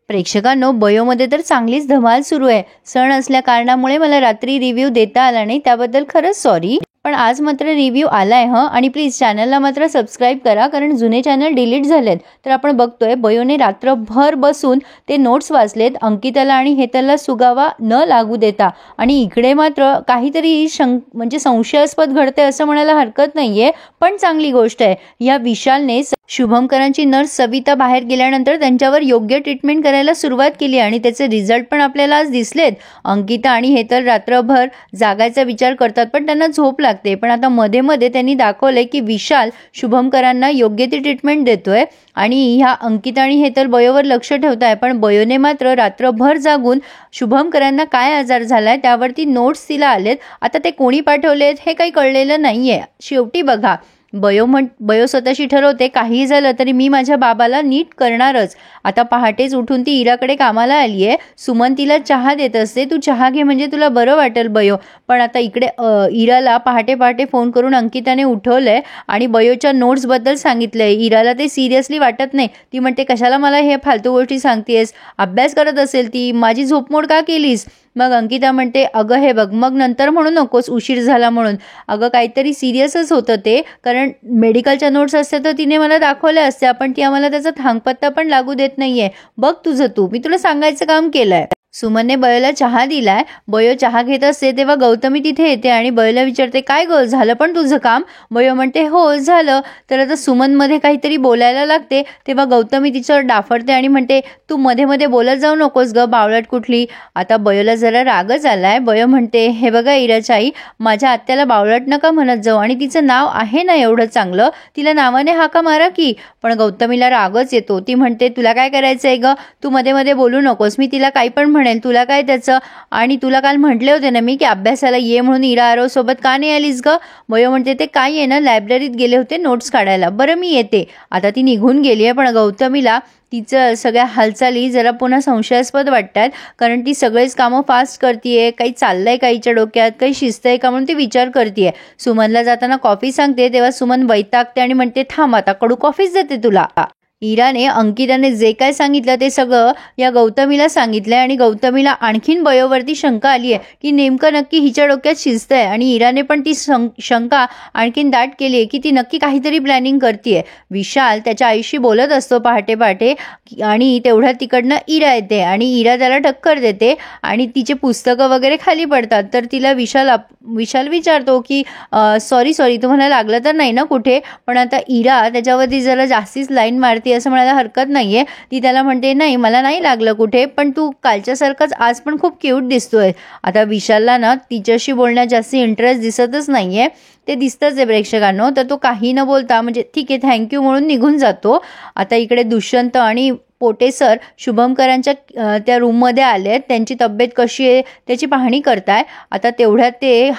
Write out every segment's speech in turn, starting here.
प्रेक्षकांनो, बयोमध्ये तर चांगलीच धमाल सुरू आहे. सण असल्या कारणामुळे मला रात्री रिव्ह्यू देता आला नाही, त्याबद्दल खरंच सॉरी. पण आज मात्र रिव्ह्यू आलाय आणि प्लीज चॅनलला मात्र सबस्क्राईब करा, कारण जुने चॅनल डिलीट झालेत. तर आपण बघतोय बयोने रात्रभर बसून ते नोट्स वाचलेत, अंकिताला आणि हेतलला सुगावा न लागू देता. आणि इकडे मात्र काहीतरी म्हणजे संशयास्पद घडते असं म्हणायला हरकत नाहीये, पण चांगली गोष्ट आहे. या विशालने शुभमकरांची नर्स सविता बाहेर गेल्यानंतर त्यांच्यावर योग्य ट्रीटमेंट करायला सुरुवात केली आणि त्याचे रिझल्ट पण आपल्याला आज दिसलेत. अंकिता आणि हेतल रात्रभर जागायचा विचार करतात, पण त्यांना झोप लागते. पण आता मध्ये मध्ये त्यांनी दाखवले की विशाल शुभमकरांना योग्य ती ट्रीटमेंट देतोय आणि ह्या अंकिता आणि हेतल बयोवर लक्ष ठेवताय. पण बयोने मात्र रात्रभर जागून शुभमकरांना काय आजार झालाय त्यावरती नोट्स तिला आलेत. आता ते कोणी पाठवलेत हे काही कळलेलं नाहीये. शेवटी बघा, बयो स्वतःशी ठरवते, काही झालं तरी मी माझ्या बाबाला नीट करणारच. आता पहाटेच उठून ती इराकडे कामाला आली आहे. सुमन तिला चहा देत असते, तू चहा घे म्हणजे तुला बरं वाटेल बयो. पण आता इकडे इराला पहाटे पहाटे फोन करून अंकिताने उठवलंय आणि बयोच्या नोट्सबद्दल सांगितलंय. इराला ते सिरियसली वाटत नाही. ती म्हणते, कशाला मला हे फालतू गोष्टी सांगतेस, अभ्यास करत असेल ती, माझी झोपमोड का केलीस. मग अंकिता म्हणते, अगं हे बघ, मग नंतर म्हणू नकोस उशीर झाला म्हणून. अगं काहीतरी सिरियसच होतं ते, कारण मेडिकलच्या नोट्स असत्या तर तिने मला दाखवल्या असत्या, पण ती आम्हाला त्याचा थांगपत्ता पण लागू देत नाहीये. बघ तुझं तू, मी तुला सांगायचं काम केलंय. सुमनने बयोला चहा दिलाय. बयो चहा घेत असते तेव्हा गौतमी तिथे येते आणि बयोला विचारते, काय गं झालं पण तुझं काम. बयो म्हणते, हो झालं. तर आता सुमनमध्ये काहीतरी बोलायला लागते तेव्हा गौतमी तिच्यावर डाफरते आणि म्हणते, तू मध्ये मध्ये बोलत जाऊ नकोस ग, बावळट कुठली. आता बयोला जरा रागच आलाय. बयो म्हणते, हे बघा इराच्या आई, माझ्या आत्याला बावळट नका म्हणत जाऊ, आणि तिचं नाव आहे ना एवढं चांगलं, तिला नावाने हाका मारा की. पण गौतमीला रागच येतो. ती म्हणते, तुला काय करायचंय ग, तू मध्ये मध्ये बोलू नकोस, मी तिला काही पण तुला काय त्याचं. आणि तुला काल म्हटले होते ना मी की अभ्यासाला ये म्हणून. इरा आरव सोबत का नाही आलीस ग. बयो म्हणते, ते काय आहे ना, लायब्ररीत गेले होते नोट्स काढायला. बरं मी येते. आता ती निघून गेली आहे. पण गौतमीला तिचं सगळ्या हालचाली जरा पुन्हा संशयास्पद वाटतात, कारण ती सगळेच कामं फास्ट करतीये. काही चाललंय काहीच्या डोक्यात, काही शिस्त आहे का म्हणून ती विचार करतीये. सुमनला जाताना कॉफी सांगते तेव्हा सुमन वैतागते आणि म्हणते, थांब आता कडू कॉफीच देते तुला. इराने अंकिताने जे काय सांगितलं ते सगळं या गौतमीला सांगितलंय आणि गौतमीला आणखीन बयोवरती शंका आली आहे की नेमकं नक्की हिच्या डोक्यात शिस्त आहे. आणि इराने पण ती शंका आणखीन दाट केली आहे की ती नक्की काहीतरी प्लॅनिंग करतीये. विशाल त्याच्या आईशी बोलत असतो पहाटे पहाटे आणि तेवढ्या तिकडनं इरा येते आणि इरा त्याला टक्कर देते आणि तिचे पुस्तकं वगैरे खाली पडतात. तर तिला विशाल विचारतो की सॉरी तुम्हाला लागलं तर नाही ना कुठे. पण आता इरा त्याच्यावरती जरा जास्तीच लाईन मारते असं म्हणायला हरकत नाहीये. ती त्याला म्हणते, नाही मला नाही लागलं कुठे, पण तू कालच्यासारखंच आज पण खूप क्यूट दिसतोय. आता विशालला ना तिच्याशी बोलण्यात जास्त इंटरेस्ट दिसतच नाहीये. ते दिसतंच आहे प्रेक्षकांनो. तर तो काही न बोलता म्हणजे ठीक आहे थँक्यू म्हणून निघून जातो. आता इकडे दुष्यंत आणि पोटे सर शुभमकरांच्या त्या रूममध्ये आले. त्यांची तब्येत कशी आहे त्याची पाहणी करताय. आता तेवढ्यात ते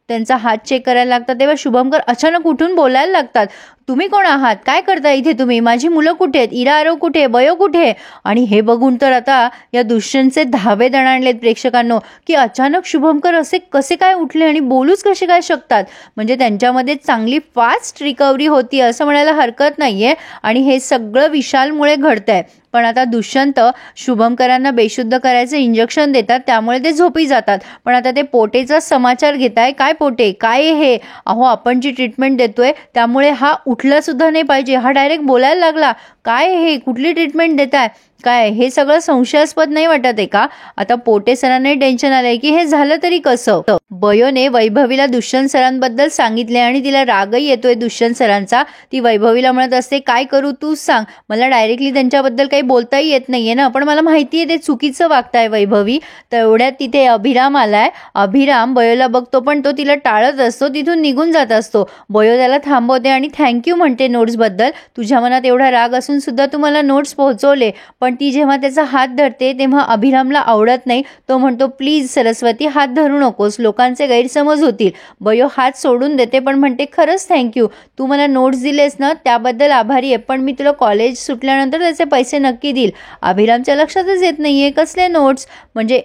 त्यांचा हात चेक करायला लागतात तेव्हा शुभमकर अचानक उठून बोलायला लागतात, तुम्ही कोण आहात, काय करता इथे तुम्ही, माझी मुलं कुठे आहेत, इरा आरव कुठे, बयो कुठे. आणि हे बघून तर आता या दुष्यंतचे धावे दणाणलेत प्रेक्षकांनो की अचानक शुभमकर असे कसे काय उठले आणि बोलूच कसे काय शकतात. म्हणजे त्यांच्यामध्ये चांगली फास्ट रिकव्हरी होती असं म्हणायला हरकत नाहीये. आणि हे सगळं विशालमुळे घडतंय. पण आता दुष्यंत शुभमकरांना बेशुद्ध करायचं इंजेक्शन देतात, त्यामुळे ते झोपी जातात. पण आता ते पोटेचा समाचार घेताय. काय पोटे, काय हे, अहो आपण जी ट्रीटमेंट देतोय त्यामुळे हा उठला सुद्धा नाही पाहिजे, हा डायरेक्ट बोलायला लागला. काय हे, कुठली ट्रीटमेंट देताय, काय हे सगळं संशयास्पद नाही वाटत आहे का. आता पोटे सरांनाही टेन्शन आलंय की हे झालं तरी कसं. बयोने वैभवीला दुष्यंत सरांबद्दल सांगितले आणि तिला रागही येतोय दुष्यंत सरांचा. ती वैभवीला म्हणत असते, काय करू तूच सांग, मला डायरेक्टली त्यांच्याबद्दल काही बोलताही येत नाहीये ना, पण मला माहितीये ते चुकीचं वागताय वैभवी. तेवढ्यात तिथे अभिराम आलाय. अभिराम बयोला बघतो पण तो तिला टाळत असतो, तिथून निघून जात असतो. बयो त्याला थांबवते आणि थँक्यू म्हणते नोट्सबद्दल. तुझ्या मनात एवढा राग असून सुद्धा तू मला नोट्स पोहोचवले. पण ती जेव्हा त्याचा हात धरते तेव्हा अभिरामला आवडत नाही. तो म्हणतो, प्लीज सरस्वती हात धरू नकोस, लोकांचे गैरसमज होतील. बयो हात सोडून देते पण म्हणते, खरंच थँक्यू, तू मला नोट्स दिलेस ना त्याबद्दल आभारी आहे, पण मी तुला कॉलेज सुटल्यानंतर त्याचे पैसे नक्की देईल. अभिरामच्या लक्षातच येत नाहीये कसले नोट्स, म्हणजे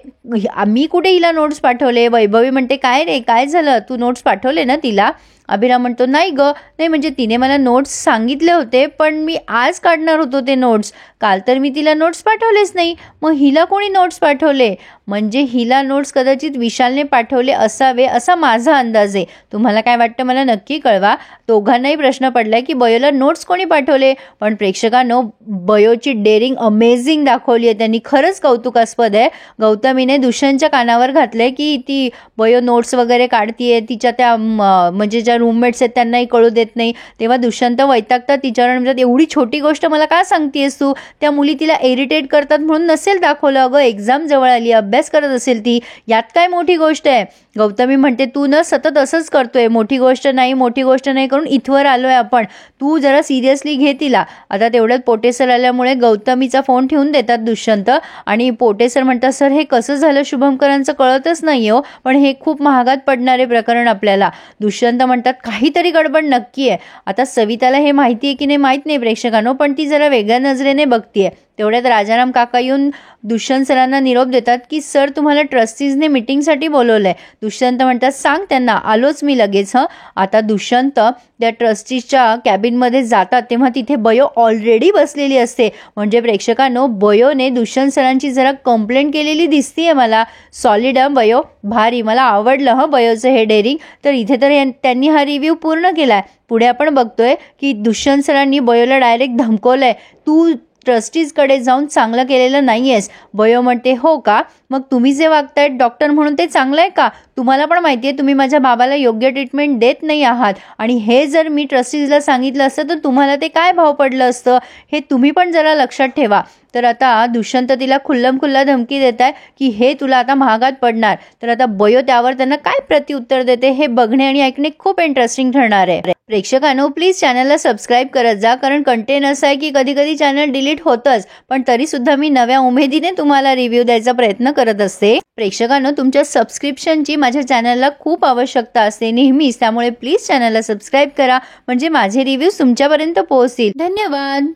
आम्ही कुठे हिला नोट्स पाठवले. वैभवी म्हणते, काय रे काय झालं, तू नोट्स पाठवले ना तिला. अभिराम म्हणतो, नाही ग, नाही म्हणजे तिने मला नोट्स सांगितले होते पण मी आज काढणार होतो ते नोट्स. काल तर मी तिला नोट्स पाठवलेच नाही, मग हिला कोणी नोट्स पाठवले? म्हणजे हिला नोट्स कदाचित विशालने पाठवले असावे असा माझा अंदाज आहे. तुम्हाला काय वाटतं मला नक्की कळवा. दोघांनाही प्रश्न पडलाय की बयोला नोट्स कोणी पाठवले. पण प्रेक्षकांनो, बयोची डेअरिंग अमेझिंग दाखवली आहे त्यांनी, खरंच कौतुकास्पद आहे. गौतमीने दुष्यंतच्या कानावर घातलंय की ती बयो नोट्स वगैरे काढतीये, तिच्या त्या म्हणजे ज्या रूममेट्स आहेत त्यांनाही कळू देत नाही. तेव्हा दुष्यंत वैतागतात तिच्यावर, म्हणतात एवढी छोटी गोष्ट मला का सांगतेस तू? त्या मुली तिला इरिटेट करतात म्हणून नसेल दाखवलं. अगं एक्झाम जवळ आली, अभ्यास करत असेल ती, यात काय मोठी गोष्ट आहे? गौतमी म्हणते तू न सतत असंच करतोय, मोठी गोष्ट नाही करून इथवर आलोय आपण, तू जरा सिरियसली घे तिला. आता तेवढ्यात पोटेसर आल्यामुळे गौतमीचा फोन ठेवून देतात दुष्यंत आणि पोटेसर म्हणतात सर हे कसं झालं शुभंकरांचं कळतच नाही हो, पण हे खूप महागात पडणारे प्रकरण आपल्याला. दुष्यंत म्हणतात काहीतरी गडबड नक्की आहे. आता सविताला हे माहिती आहे की नाही माहीत नाही प्रेक्षकांनो, पण ती जरा वेगळ्या नजरेने बघतीये. तेवढ्यात राजाराम काका येऊन दुष्यंत सरांना निरोप देतात की सर तुम्हाला ट्रस्टीजने मीटिंगसाठी बोलवलंय. दुष्यंत म्हणतात सांग त्यांना, आलोच मी लगेच. आता दुष्यंत त्या ट्रस्टीजच्या कॅबिनमध्ये जातात तेव्हा तिथे बयो ऑलरेडी बसलेली असते. म्हणजे प्रेक्षकांनो, बयोने दुष्यंत सरांची जरा कंप्लेंट केलेली दिसतीये मला. सॉलिड बयो, भारी, मला आवडलं बयोचं हे डेअरिंग. तर इथे तर त्यांनी हा रिव्ह्यू पूर्ण केलाय. पुढे आपण बघतोय की दुष्यंत सरांनी बयोला डायरेक्ट धमकवलंय, तू ट्रस्टीजकडे जाऊन चांगलं केलेलं नाहीयेस. बयो म्हणते हो का, मग तुम्ही जे वागतायत डॉक्टर म्हणून ते चांगलं आहे का? तुम्हाला पण माहिती आहे तुम्ही माझ्या बाबाला योग्य ट्रीटमेंट देत नाही आहात, आणि हे जर मी ट्रस्टीजला सांगितलं असतं तर तुम्हाला ते काय भाव पडलं असतं, हे तुम्ही पण जरा लक्षात ठेवा. तर आता दुष्यंत तिला खुल्लम-खुल्ला धमकी देत आहे की हे तुला आता महागात पडणार. तर आता बयो त्यावर त्यांना काय प्रत्युत्तर देते हे बघणे आणि ऐकणे खूप इंटरेस्टिंग ठरणार आहे. प्रेक्षकांनो, प्लीज चॅनलला सबस्क्राईब करत जा, कारण कंटेंट असं आहे की कधी कधी चॅनल डिलीट होतंच, पण तरी सुद्धा मी नव्या उमेदीने तुम्हाला रिव्ह्यू द्यायचा प्रयत्न करत असते. प्रेक्षकांनो, तुमच्या सबस्क्रिप्शनची माझ्या चॅनलला खूप आवश्यकता असते नेहमीच, त्यामुळे प्लीज चॅनलला सबस्क्राईब करा म्हणजे माझे रिव्ह्यूज तुमच्यापर्यंत पोहोचतील. धन्यवाद.